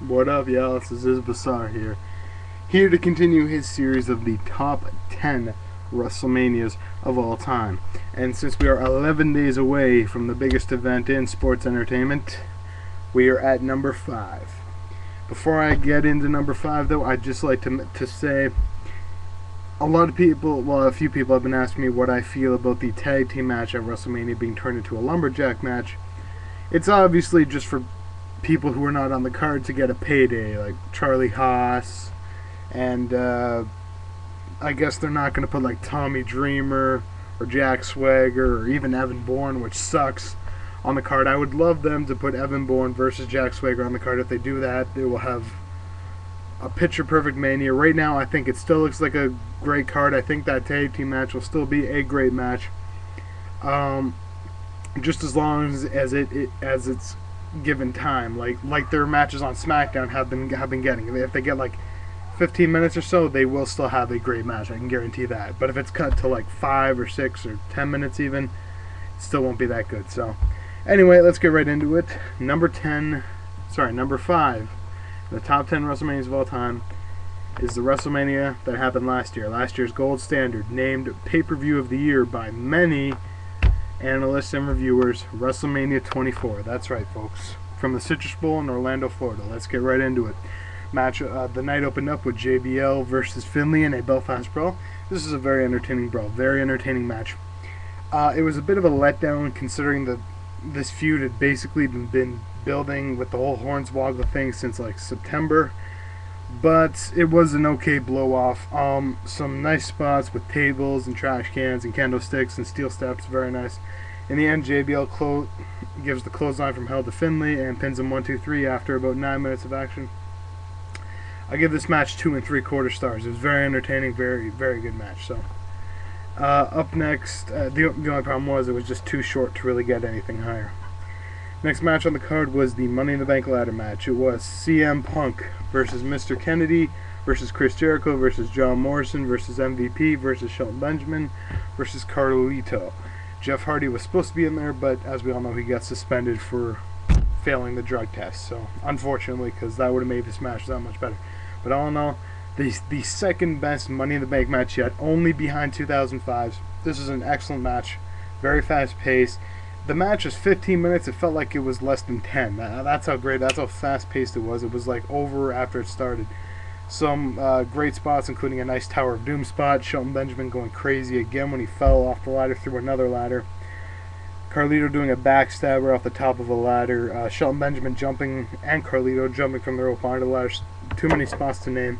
What up, y'all? This is Bizarre here. Here to continue his series of the top 10 Wrestlemanias of all time. And since we are 11 days away from the biggest event in sports entertainment, we are at number 5. Before I get into number 5, though, I'd just like to say a lot of people, well, a few people have been asking me what I feel about the tag team match at WrestleMania being turned into a lumberjack match. It's obviously just for people who are not on the card to get a payday, like Charlie Haas, and I guess they're not going to put like Tommy Dreamer or Jack Swagger or even Evan Bourne, which sucks, on the card. I would love them to put Evan Bourne versus Jack Swagger on the card. If they do that, they will have a picture-perfect Mania. Right now, I think it still looks like a great card. I think that tag team match will still be a great match. Just as long as it's given time, like their matches on SmackDown have been getting. If they get like 15 minutes or so, they will still have a great match. I can guarantee that. But if it's cut to like 5 or 6 or 10 minutes even, it still won't be that good. So, anyway, let's get right into it. Number 5. The top 10 WrestleManias of all time is the WrestleMania that happened last year. Last year's gold standard, named pay-per-view of the year by many analysts and reviewers, WrestleMania 24. That's right, folks. From the Citrus Bowl in Orlando, Florida. Let's get right into it. Match. The night opened up with JBL versus Finlay in a Belfast brawl. This is a very entertaining brawl. Very entertaining match. It was a bit of a letdown considering this feud had basically been building with the whole Hornswoggle thing since like September. But it was an okay blow-off. Some nice spots with tables and trash cans and candlesticks and steel steps. Very nice. In the end, JBL gives the clothesline from hell to Finlay and pins him 1-2-3 after about 9 minutes of action. I give this match 2 3/4 stars. It was very entertaining, very, very good match. So, up next, the only problem was it was just too short to really get anything higher. Next match on the card was the Money in the Bank ladder match. It was CM Punk versus Mr. Kennedy versus Chris Jericho versus John Morrison versus MVP versus Shelton Benjamin versus Carlito. Jeff Hardy was supposed to be in there, but as we all know, he got suspended for failing the drug test. So, unfortunately, because that would have made this match that much better. But all in all, the second best Money in the Bank match yet, only behind 2005's. This is an excellent match, very fast paced. The match was 15 minutes. It felt like it was less than 10. That's how great, that's how fast paced it was. It was like over after it started. Some great spots, including a nice Tower of Doom spot. Shelton Benjamin going crazy again when he fell off the ladder through another ladder. Carlito doing a backstabber off the top of a ladder. Shelton Benjamin jumping and Carlito jumping from the rope onto the ladder. Too many spots to name.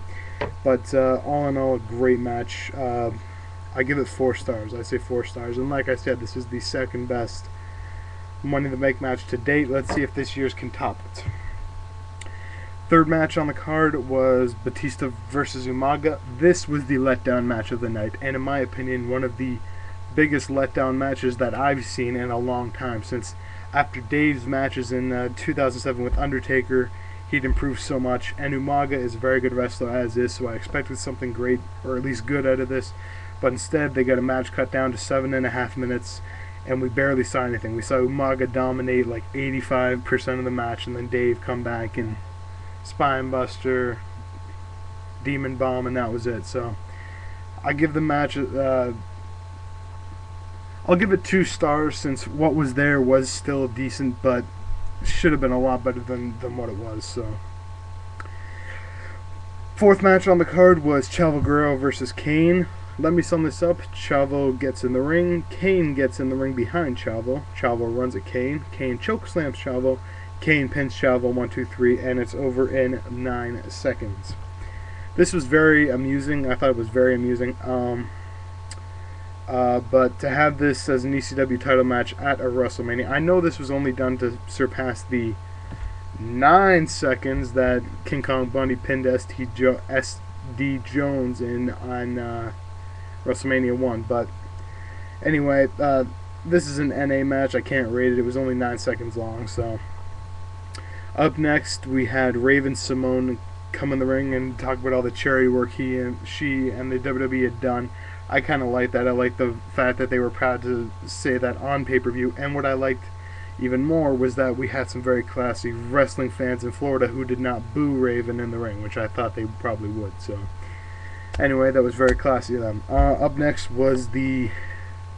But all in all, a great match. I give it 4 stars. I say 4 stars. And like I said, this is the second best Money in the Bank match to date. Let's see if this year's can top it. Third match on the card was Batista versus Umaga. This was the letdown match of the night, and in my opinion, one of the biggest letdown matches that I've seen in a long time. Since after Dave's matches in 2007 with Undertaker, he'd improved so much, and Umaga is a very good wrestler as is, so I expected something great, or at least good, out of this. But instead, they got a match cut down to 7.5 minutes. And we barely saw anything. We saw Umaga dominate like 85% of the match, and then Dave come back and Spinebuster, Demon Bomb, and that was it. So I give the match, I'll give it 2 stars, since what was there was still decent, but should have been a lot better than what it was. So, fourth match on the card was Chavo Guerrero versus Kane. Let me sum this up. Chavo gets in the ring. Kane gets in the ring behind Chavo. Chavo runs at Kane. Kane chokeslams Chavo. Kane pins Chavo 1-2-3, and it's over in 9 seconds. This was very amusing. I thought it was very amusing. But to have this as an ECW title match at a WrestleMania, I know this was only done to surpass the 9 seconds that King Kong Bundy pinned SD Jones in on WrestleMania 1, but anyway, this is an NA match. I can't rate it. It was only 9 seconds long. So, up next we had Raven Simone come in the ring and talk about all the charity work she and the WWE had done. I kind of like that. I like the fact that they were proud to say that on pay-per-view. And what I liked even more was that we had some very classy wrestling fans in Florida who did not boo Raven in the ring, which I thought they probably would. So anyway, that was very classy of them. Up next was the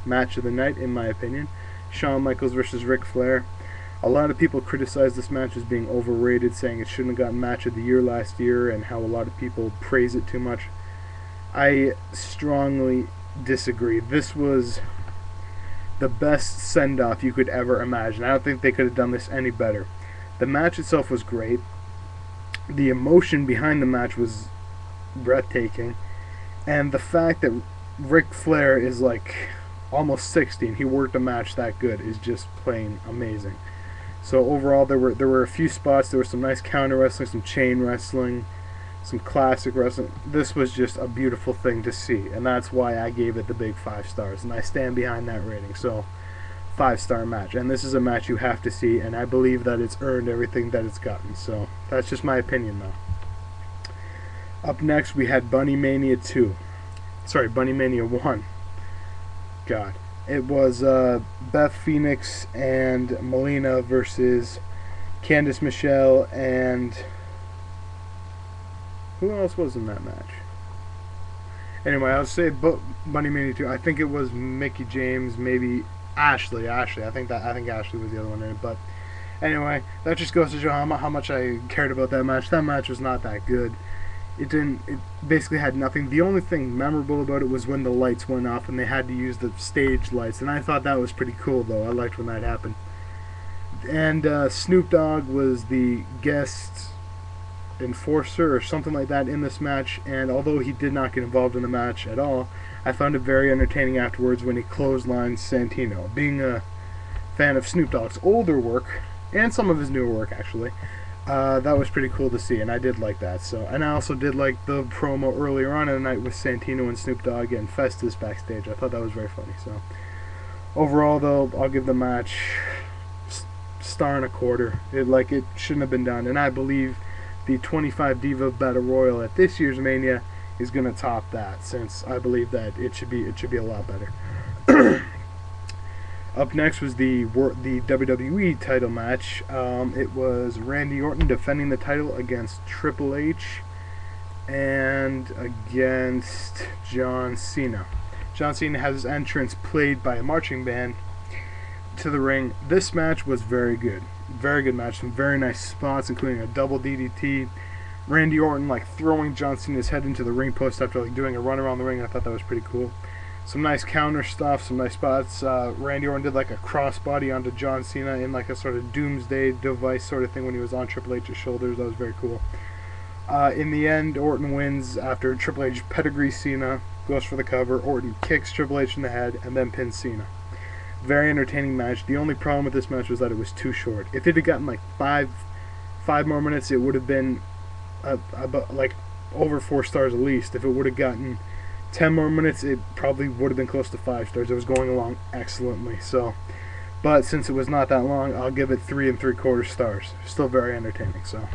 match of the night, in my opinion. Shawn Michaels versus Ric Flair. A lot of people criticized this match as being overrated, saying it shouldn't have gotten match of the year last year, and how a lot of people praise it too much. I strongly disagree. This was the best send-off you could ever imagine. I don't think they could have done this any better. The match itself was great. The emotion behind the match was breathtaking. And the fact that Ric Flair is like almost 60 and he worked a match that good is just plain amazing. So overall, there were a few spots. There was some nice counter wrestling, some chain wrestling, some classic wrestling. This was just a beautiful thing to see, and that's why I gave it the big 5 stars, and I stand behind that rating. So 5-star match, and this is a match you have to see, and I believe that it's earned everything that it's gotten. So that's just my opinion, though. Up next, we had BunnyMania 2. Sorry, BunnyMania 1. God. It was Beth Phoenix and Melina versus Candice Michelle and who else was in that match? Anyway, I'll say BunnyMania 2. I think it was Mickie James, maybe Ashley. I think Ashley was the other one in it. But anyway, that just goes to show how much I cared about that match. That match was not that good. It basically had nothing. The only thing memorable about it was when the lights went off and they had to use the stage lights, and I thought that was pretty cool, though. I liked when that happened. And Snoop Dogg was the guest enforcer or something like that in this match, and although he did not get involved in the match at all, I found it very entertaining afterwards when he clotheslined Santino. Being a fan of Snoop Dogg's older work, and some of his newer work actually, that was pretty cool to see, and I did like that. So, and I also did like the promo earlier on in the night with Santino and Snoop Dogg and Festus backstage. I thought that was very funny. So overall, though, I'll give the match star and a quarter. It shouldn't have been done, and I believe the 25 Diva Battle Royal at this year's Mania is going to top that, since I believe that it should be a lot better. Up next was the WWE title match. It was Randy Orton defending the title against Triple H and against John Cena. John Cena has his entrance played by a marching band to the ring. This match was very good. Very good match. Some very nice spots, including a double DDT. Randy Orton throwing John Cena's head into the ring post after doing a run around the ring. I thought that was pretty cool. Some nice counter stuff, some nice spots. Randy Orton did a crossbody onto John Cena in a sort of doomsday device sort of thing when he was on Triple H's shoulders. That was very cool. In the end, Orton wins after Triple H pedigrees Cena, goes for the cover. Orton kicks Triple H in the head and then pins Cena. Very entertaining match. The only problem with this match was that it was too short. If it had gotten five more minutes, it would have been over 4 stars at least. If it would have gotten 10 more minutes, it probably would have been close to 5 stars. It was going along excellently. So, but since it was not that long, I'll give it 3 3/4 stars. Still very entertaining. So,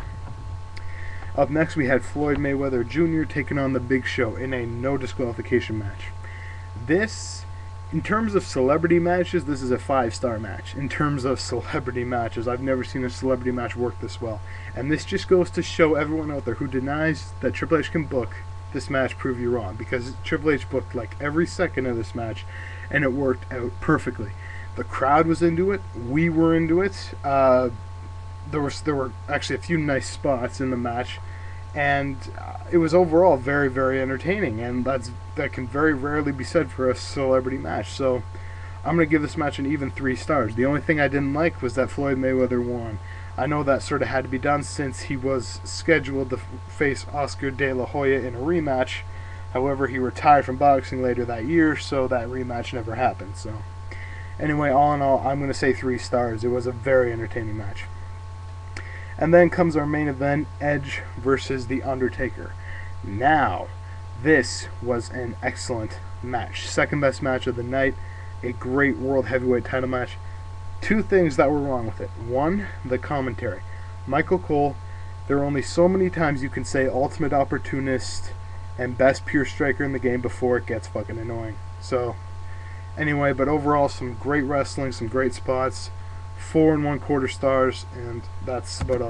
up next we had Floyd Mayweather Jr. taking on the Big Show in a no disqualification match. This, in terms of celebrity matches, this is a 5-star match. In terms of celebrity matches, I've never seen a celebrity match work this well. And this just goes to show everyone out there who denies that Triple H can book this match, prove you wrong, because Triple H booked every second of this match, and it worked out perfectly. The crowd was into it. We were into it. There were actually a few nice spots in the match, and it was overall very, very entertaining, and that can very rarely be said for a celebrity match. So I'm going to give this match an even 3 stars. The only thing I didn't like was that Floyd Mayweather won. I know that sort of had to be done since he was scheduled to face Oscar De La Hoya in a rematch. However, he retired from boxing later that year, so that rematch never happened. So anyway, all in all, I'm going to say 3 stars. It was a very entertaining match. And then comes our main event, Edge versus The Undertaker. Now, this was an excellent match. Second best match of the night. A great World Heavyweight title match. 2 things that were wrong with it. 1, the commentary. Michael Cole, there are only so many times you can say ultimate opportunist and best pure striker in the game before it gets fucking annoying. So, anyway, but overall, some great wrestling, some great spots. 4 1/4 stars, and that's about all.